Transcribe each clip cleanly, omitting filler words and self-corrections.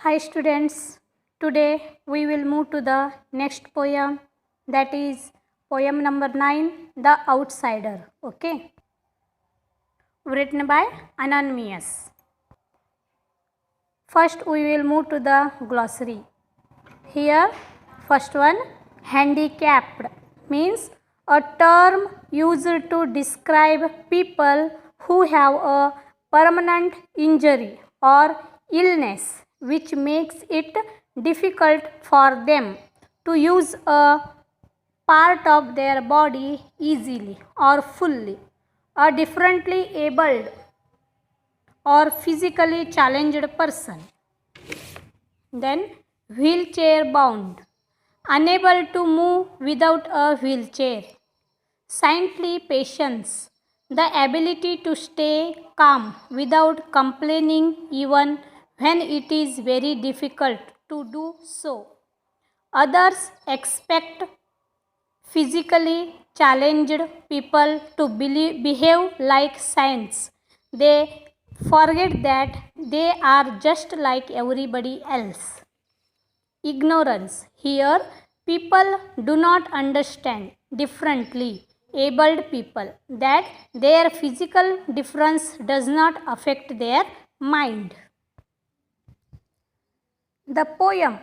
Hi students, today we will move to the next poem, that is poem number 9, The Outsider, okay, written by Anonymous. First we will move to the glossary. Here first one, handicapped means a term used to describe people who have a permanent injury or illness which makes it difficult for them to use a part of their body easily or fully. A differently abled or physically challenged person. Then wheelchair bound, unable to move without a wheelchair. Saintly patience, the ability to stay calm without complaining even when it is very difficult to do so. Others expect physically challenged people to behave like saints. They forget that they are just like everybody else. Ignorance. Here, people do not understand differently abled people that their physical difference does not affect their mind. The poem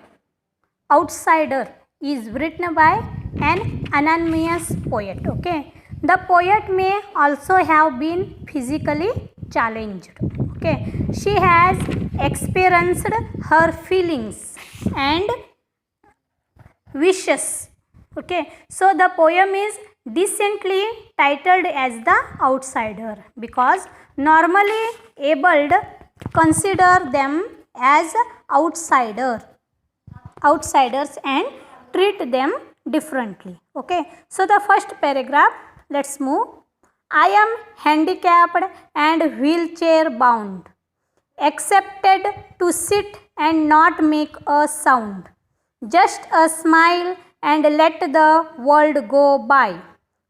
Outsider is written by an anonymous poet. Okay, the poet may also have been physically challenged. Okay, she has experienced her feelings and wishes. Okay, so the poem is decently titled as The Outsider because normally abled consider them as outsiders and treat them differently. Okay, so the first paragraph, let's move. I am handicapped and wheelchair bound, accepted to sit and not make a sound, just a smile and let the world go by,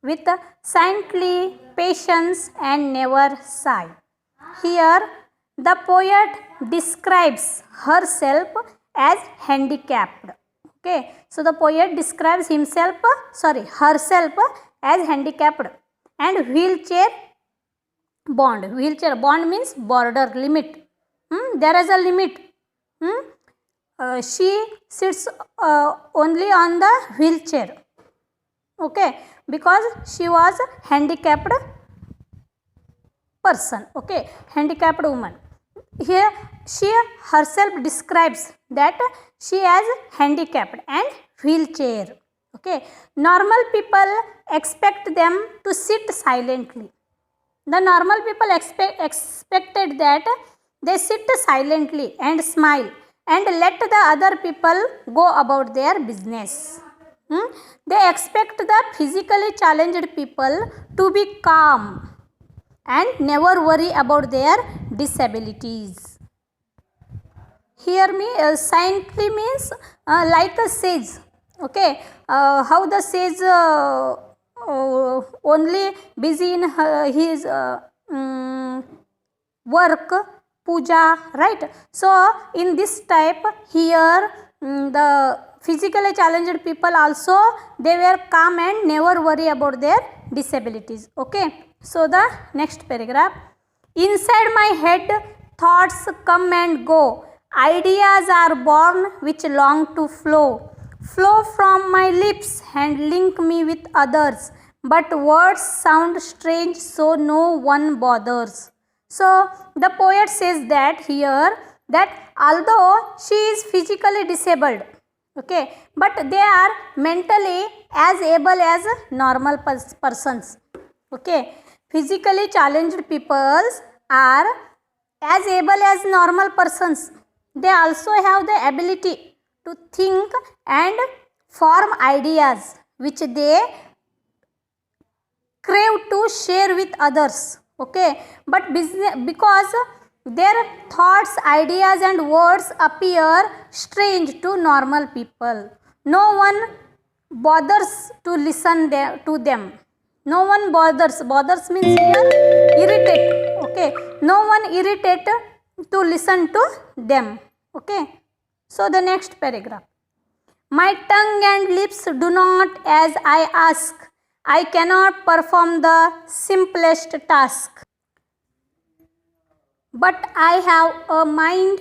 with saintly patience and never sigh. Here the poet describes herself as handicapped. Okay, so the poet describes herself as handicapped and wheelchair bond. Wheelchair bond means border, limit. There is a limit. She sits only on the wheelchair. Okay, because she was a handicapped person. Okay, handicapped woman. Here she herself describes that she is handicapped and wheelchair. Okay, normal people expect them to sit silently. The normal people expected that they sit silently and smile and let the other people go about their business. They expect the physically challenged people to be calm and never worry about their disabilities. Here saintly means like a sage. Okay, how the sage only busy in his work, puja, right? So in this type here the physically challenged people also, they were calm and never worry about their disabilities. Okay, so the next paragraph. Inside my head thoughts come and go, ideas are born which long to flow from my lips and link me with others, but words sound strange so no one bothers. So the poet says that here that although she is physically disabled, okay, but they are mentally as able as normal persons. Okay, physically challenged people are as able as normal persons. They also have the ability to think and form ideas which they crave to share with others. Okay, but because their thoughts, ideas and words appear strange to normal people, no one bothers to listen to them. No one bothers means here irritate. Okay, no one irritate to listen to them. Okay, So the next paragraph. My tongue and lips do not as I ask. I cannot perform the simplest task. But I have a mind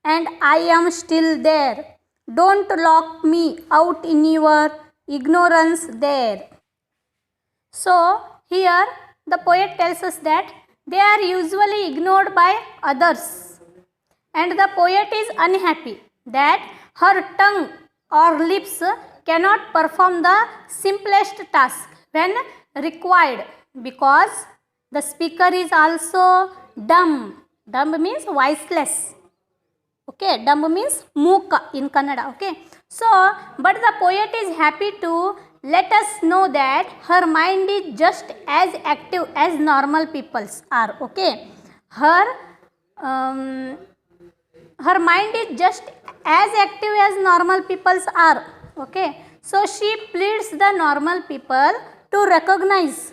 and I am still there. Don't lock me out in your ignorance there. So here the poet tells us that they are usually ignored by others, and the poet is unhappy that her tongue or lips cannot perform the simplest task when required, because the speaker is also dumb. Dumb means voiceless. Okay, dumb means mooka in Kannada. Okay, so but the poet is happy to let us know that her mind is just as active as normal people's are. Okay, her mind is just as active as normal people's are. Okay, so she pleads the normal people to recognize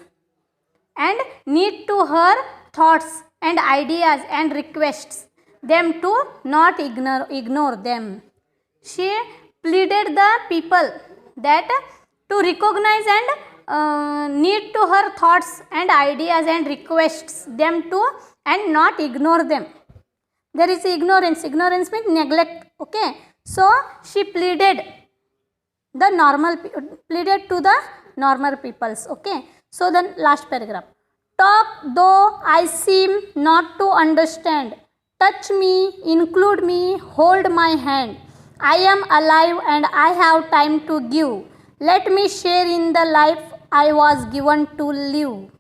and need to her thoughts and ideas and requests them to not ignore them. She pleaded the people that to recognize and need to her thoughts and ideas and requests them to and not ignore them. There is ignorance. Ignorance means neglect. Okay, so she pleaded to the normal peoples. Okay, so then last paragraph. Talk though I seem not to understand. Touch me, include me, hold my hand. I am alive and I have time to give. Let me share in the life I was given to live.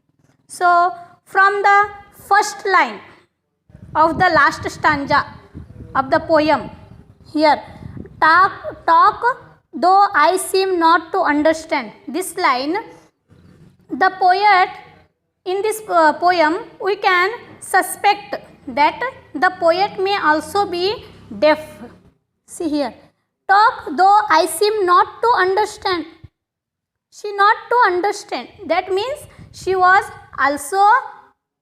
So from the first line of the last stanza of the poem, here, talk though I seem not to understand. This line, the poet, in this poem, we can suspect that the poet may also be deaf. See here, talk though I seem not to understand. She not to understand. That means she was also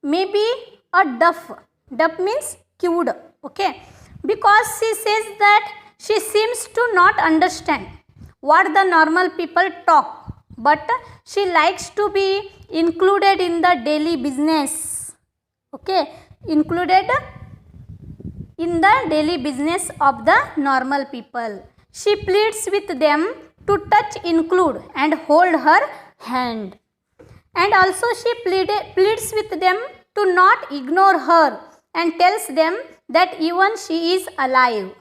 maybe a deaf. Deaf means cued. Okay, because she says that she seems to not understand what the normal people talk, but she likes to be included in the daily business. Okay, included in the daily business of the normal people. She pleads with them to touch, include and hold her hand. And also she pleads with them to not ignore her and tells them that even she is alive.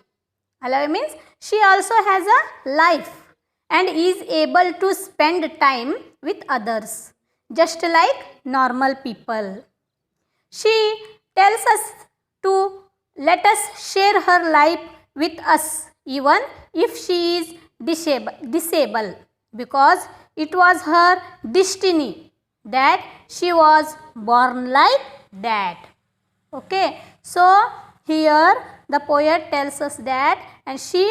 Alive means she also has a life and is able to spend time with others, just like normal people. She tells us to let us share her life with us even if she is disabled, because it was her destiny that she was born like that. Okay, so here the poet tells us that, and she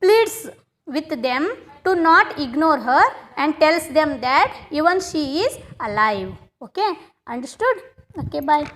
pleads with them to not ignore her and tells them that even she is alive. Okay, understood? Okay, bye.